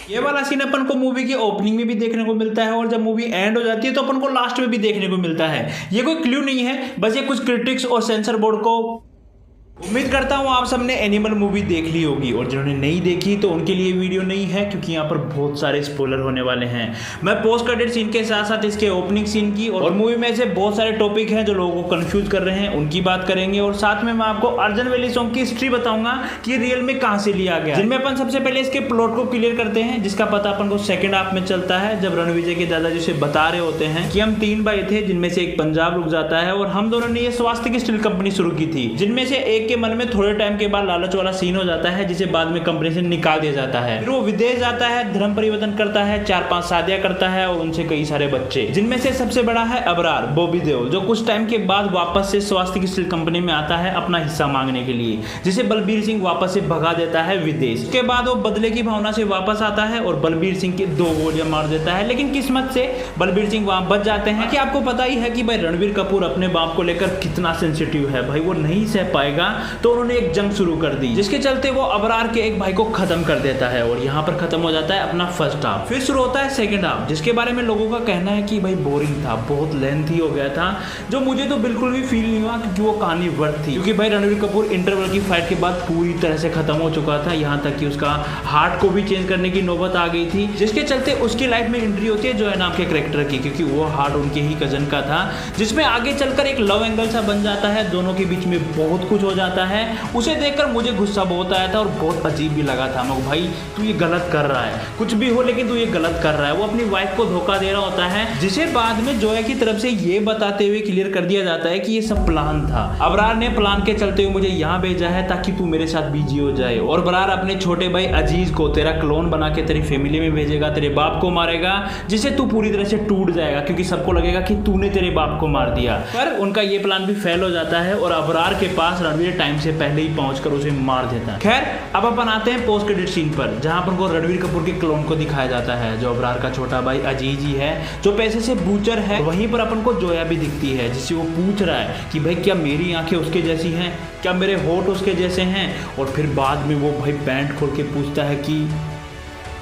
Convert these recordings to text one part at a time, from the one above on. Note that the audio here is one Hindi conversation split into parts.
ये वाला सीन अपन को मूवी की ओपनिंग में भी देखने को मिलता है और जब मूवी एंड हो जाती है तो अपन को लास्ट में भी देखने को मिलता है। ये कोई क्लू नहीं है, बस ये कुछ क्रिटिक्स और सेंसर बोर्ड को। उम्मीद करता हूँ आप सबने एनिमल मूवी देख ली होगी और जिन्होंने नहीं देखी तो उनके लिए वीडियो नहीं है, क्योंकि यहाँ पर बहुत सारे स्पॉइलर होने वाले हैं। मैं पोस्ट क्रेडिट सीन के साथ साथ इसके ओपनिंग सीन की और मूवी में से बहुत सारे टॉपिक हैं जो लोगों को कंफ्यूज कर रहे हैं, उनकी बात करेंगे। और साथ में मैं आपको अर्जुन वैली सॉन्ग की हिस्ट्री बताऊंगा कि रियल में कहां से लिया गया, जिनमें अपन सबसे पहले इसके प्लॉट को क्लियर करते हैं, जिसका पता अपन को सेकंड हाफ में चलता है, जब रणविजय के दादाजी से बता रहे होते हैं कि हम 3 भाई थे, जिनमें से एक पंजाब रुक जाता है और हम दोनों ने ये स्वास्तिक स्टील कंपनी शुरू की थी, जिनमें से एक के मन में थोड़े टाइम के बाद लालच वाला सीन हो जाता है, जिसे बाद में कंपनी से निकाल दिया जाता है। फिर वो विदेश जाता है, धर्म परिवर्तन करता है, 4-5 शादियां करता है और उनसे कई सारे बच्चे, जिनमें से सबसे बड़ा है अबरार बॉबी देओल, जो कुछ टाइम के बाद वापस से स्वास्तिक स्टील कंपनी में आता है अपना हिस्सा मांगने के लिए, जिसे बलबीर सिंह वापस से भगा देता है विदेश। उसके बाद वो बदले की भावना से वापस आता है और बलबीर सिंह के 2 गोलियां मार देता है, लेकिन किस्मत से बलबीर सिंह वहां बच जाते हैं। कि आपको पता ही है कि भाई रणबीर कपूर अपने बाप को लेकर कितना सेंसिटिव है, भाई वो नहीं सह पाएगा, तो उन्होंने एक जंग शुरू कर दी, जिसके चलते वो अबरार के एक भाई को खत्म कर देता है और यहाँ पर खत्म हो जाता है अपना फर्स्ट हाफ। फिर शुरू होता है सेकंड हाफ, जिसके बारे में लोगों का कहना है कि भाई बोरिंग था, बहुत लेंथी हो गया था, जो मुझे तो बिल्कुल भी फील नहीं हुआ, क्योंकि वो कहानी वर्थ थी। क्योंकि भाई रणबीर कपूर इंटरवल की फाइट के बाद पूरी तरह से खत्म हो चुका था, यहाँ तक कि उसका हार्ट को भी चेंज करने की नौबत आ गई थी, जिसके चलते उसकी लाइफ में एंट्री होती है जो है नाम के कैरेक्टर की, क्योंकि वो हार्ट उनके ही कजन का था, जिसमें आगे चलकर एक लव एंगल सा बन जाता है, दोनों के बीच में बहुत कुछ हो जाता है। उसे देखकर मुझे गुस्सा बहुत आया था और बहुत अजीब भी लगा था। मैं भाई तू ये गलत कर रहा है, कुछ भी हो लेकिन तू ये गलत कर रहा है। वो अपनी वाइफ को धोखा दे रहा होता है, जिसे बाद में जोया की तरफ से ये बताते हुए क्लियर कर दिया जाता है कि ये सब प्लान था। अबरार ने प्लान के चलते हुए मुझे यहाँ भेजा है ताकि तू मेरे साथ बिजी हो जाए, और अबरार अपने छोटे भाई अजीज को तेरा क्लोन बना के तेरी फैमिली में भेजेगा, तेरे बाप को मारेगा, जिससे तू पूरी तरह से टूट जाएगा, क्योंकि सबको लगेगा कि तूने तेरे बाप को मार दिया। पर उनका ये प्लान भी फेल हो जाता है और अबरार के पास रणवीर टाइम से पहले ही पहुंचकर उसे मार देता है। खैर अब अपन आते हैं पोस्ट क्रेडिट सीन पर, जहां पर को रणबीर कपूर के क्लोन को दिखाया जाता है, जो अबरार का छोटा भाई अजीज ही है, जो पैसे से बूचर है। वहीं पर अपन को जोया भी दिखती है, जिससे वो पूछ रहा है कि भाई क्या मेरी आंखें उसके जैसी हैं, क्या मेरे होठ उसके जैसे हैं। और फिर बाद में वो भाई पैंट खोल के पूछता है कि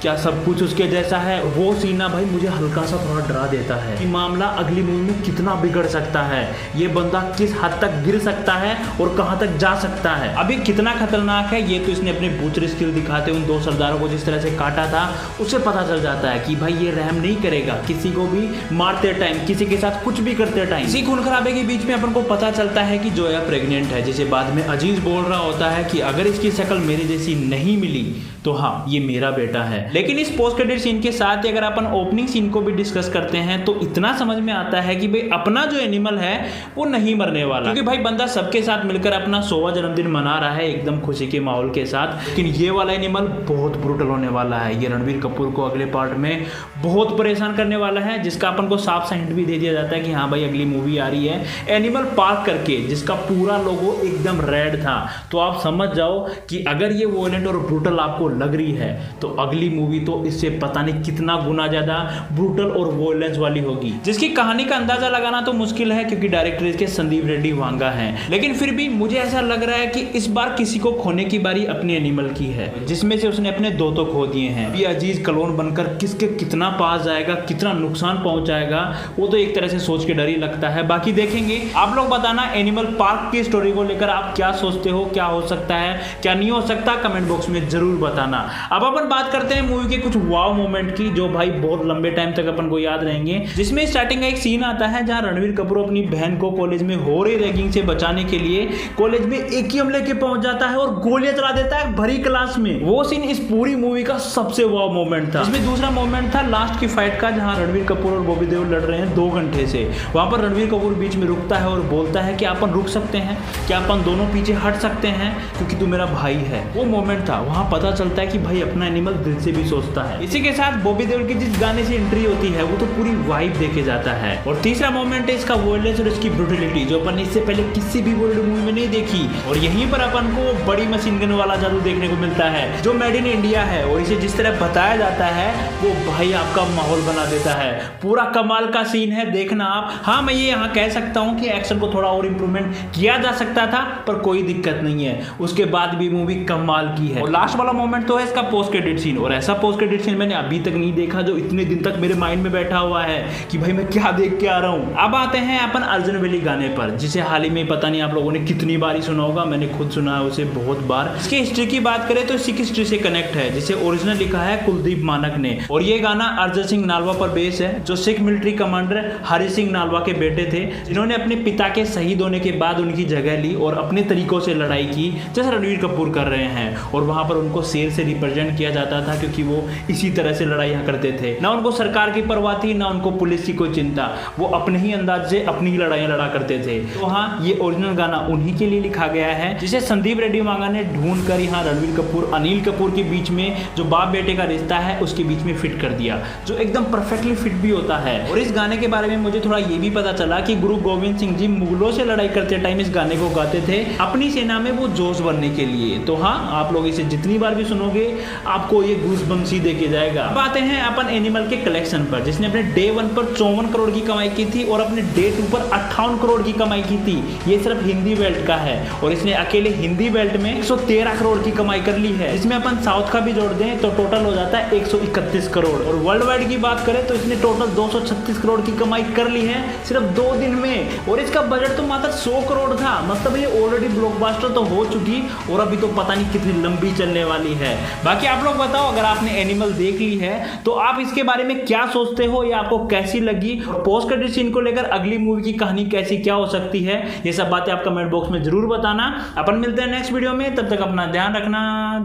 क्या सब कुछ उसके जैसा है। वो सीना भाई मुझे हल्का सा थोड़ा डरा देता है कि मामला अगली मूवी में कितना बिगड़ सकता है, ये बंदा किस हद तक गिर सकता है और कहां तक जा सकता है। अभी कितना खतरनाक है ये तो इसने अपने बूचर स्किल दिखाते उन 2 सरदारों को जिस तरह से काटा था, उससे पता चल जाता है कि भाई ये रहम नहीं करेगा किसी को भी मारते टाइम, किसी के साथ कुछ भी करते टाइम। इसी खून खराबे के बीच में अपन को पता चलता है कि जोया प्रेग्नेंट है, जिसे बाद में अजीज बोल रहा होता है कि अगर इसकी शक्ल मेरे जैसी नहीं मिली तो हाँ ये मेरा बेटा है। लेकिन इस पोस्ट क्रेडिट सीन के साथ ही अगर अपन ओपनिंग सीन को भी डिस्कस करते हैं तो इतना समझ में आता है कि भाई अपना जो एनिमल है वो नहीं मरने वाला, क्योंकि भाई बंदा सबके साथ मिलकर अपना 100वां जन्मदिन मना रहा है एकदम खुशी के माहौल के साथ। लेकिन ये वाला एनिमल बहुत ब्रूटल होने वाला है, ये रणबीर कपूर को अगले पार्ट में बहुत परेशान करने वाला है, जिसका अपन को साफ सा हिंट भी दे दिया जाता है कि हाँ भाई अगली मूवी आ रही है एनिमल पार्क करके, जिसका पूरा लोगो एकदम रेड था। तो आप समझ जाओ कि अगर ये वॉयलेंट और ब्रूटल आपको लग रही है तो अगली मूवी तो इससे पता नहीं कितना गुना ज्यादा ब्रूटल और वॉयलेंस वाली होगी, जिसकी कहानी का अंदाजा लगाना तो मुश्किल है क्योंकि डायरेक्टर इसके संदीप रेड्डी वांगा हैं। लेकिन फिर भी मुझे ऐसा लग रहा है कि इस बार किसी को खोने की बारी अपने एनिमल की है, जिसमें से उसने अपने 2 तो खो दिए हैं। अभी अजीज क्लोन बनकर किसके कितना पास जाएगा, कितना नुकसान पहुंचाएगा, वो तो एक तरह से सोच के डर ही लगता है। बाकी देखेंगे। आप लोग बताना एनिमल पार्क की स्टोरी को लेकर आप क्या सोचते हो, क्या हो सकता है क्या नहीं हो सकता, कमेंट बॉक्स में जरूर बताना। अब अपन बात करते हैं मूवी के कुछ वाव मोमेंट की, जो भाई बहुत लंबे टाइम तक अपन को याद रहेंगे। जिसमें स्टार्टिंग का एक सीन आता है जहां रणबीर कपूर अपनी बहन को कॉलेज में हो रही रैगिंग से बचाने के लिए कॉलेज में एक ही हमले के पहुंच जाता है और गोलियां चला देता है भरी क्लास में। वो सीन इस पूरी मूवी का सबसे वाव मोमेंट था। इसमें दूसरा मोमेंट था लास्ट की फाइट का, जहां रणबीर कपूर और बॉबी देओल लड़ रहे हैं 2 घंटे से। वहां पर रणबीर कपूर बीच में रुकता है और बोलता है कि अपन रुक सकते हैं, क्या अपन दोनों पीछे हट सकते हैं, क्योंकि तू मेरा भाई है। वो मोमेंट था, वहां पता चलता है कि भाई अपना एनिमल दिल से भी सोचता है। इसी के साथ बॉबी देओल की जिस गाने से एंट्री होती है वो तो पूरी वाइब देखे जाता है। और तीसरा मोमेंट है इसका वॉयलेंस और इसकी ब्रूटलिटी, जो अपन इससे पहले किसी भी वर्ल्ड मूवी में नहीं देखी। और यहीं पर अपन को बड़ी मशीन गन वाला जादू देखने को मिलता है, जो मेड इन इंडिया है, और इसे जिस तरह बताया जाता है वो भाई आपका माहौल बना देता है। पूरा कमाल का सीन है, देखना आप। हाँ मैं ये यहाँ कह सकता हूँ कि एक्शन को थोड़ा और इम्प्रूवमेंट किया जा सकता था, पर कोई दिक्कत नहीं है, उसके बाद भी मूवी कमाल की है। और लास्ट वाला मोमेंट मोमेंट तो है इसका पोस्ट क्रेडिट सीन, और ऐसा पोस्ट क्रेडिट सीन मैंने अभी तक नहीं देखा जो इतने दिन तक मेरे माइंड में बैठा हुआ है कि भाई मैं क्या देख के आ रहा हूँ। अब आते हैं अपन अर्जुन वैली गाने पर, जिसे हाल ही में पता नहीं आप लोगों ने कितनी बार ही सुना होगा, मैंने खुद सुना है उसे बहुत बार। इसकी हिस्ट्री की बात करें तो सिख हिस्ट्री से कनेक्ट है, जिसे ओरिजिनल लिखा है कुलदीप मानक ने, और ये गाना अर्जन सिंह नालवा पर बेस है, जो सिख मिलिट्री कमांडर हरि सिंह नालवा के बेटे थे, जिन्होंने अपने पिता के शहीद होने के बाद उनकी जगह ली और अपने तरीकों से लड़ाई की, जैसे रणवीर कपूर कर रहे हैं। और वहां पर उनको शेर से रिप्रेजेंट किया जाता था, क्योंकि वो इसी तरह से लड़ाइयां करते थे। ना उनको सरकार की परवाह थी, ना उनको पुलिस की कोई चिंता, वो अपने ही अंदाज से अपनी ही लड़ाइयां लड़ा करते थे। तो हाँ, ये ओरिजिनल गाना उन्हीं के लिए लिखा गया है, जिसे संदीप रेड्डी मांगा ने ढूंढ कर यहाँ रणवीर कपूर अनिल कपूर के बीच में जो बाप बेटे का रिश्ता है उसके बीच में फिट कर दिया, जो एकदम परफेक्टली फिट भी होता है। और इस गाने के बारे में मुझे थोड़ा ये भी पता चला कि गुरु गोविंद सिंह जी मुगलों से लड़ाई करते टाइम इस गाने को गाते थे अपनी सेना में वो जोश बनने के लिए। तो हाँ, आप लोग इसे जितनी बार भी सुनोगे आपको ये गूज़बम्प्स ही देके जाएगा। अब आते हैं अपन एनिमल के कलेक्शन पर, जिसने अपने डे 1 पर 54 करोड़ की कमाई की थी और अपने डे 2 पर 58 करोड़ की कमाई की थी। ये सिर्फ हिंदी बेल्ट का है, और इसने अकेले हिंदी बेल्ट में 113 करोड़ की कमाई कर ली है। इसमें अपन साउथ का भी जोड़ दें तो टोटल हो जाता है 131 करोड़। और वर्ल्ड वाइड की बात करें तो इसने टोटल 236 करोड़ की कमाई कर ली है सिर्फ 2 दिन में, और इसका बजट तो मात्र 100 करोड़ था। मतलब ये ऑलरेडी ब्लॉकबस्टर तो हो चुकी और अभी तो पता नहीं कितनी लंबी चलने वाली है। बाकी आप लोग बताओ, अगर आपने एनिमल देख ली है तो आप इसके बारे में क्या सोचते हो, या आपको कैसी लगी, पोस्ट क्रेडिट सीन को लेकर अगली मूवी की कहानी कैसी क्या हो सकती है, ये सब बातें आप कमेंट बॉक्स में जरूर बताना। अपन मिलते हैं नेक्स्ट वीडियो में, तब तक अपना ध्यान रखना,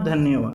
धन्यवाद।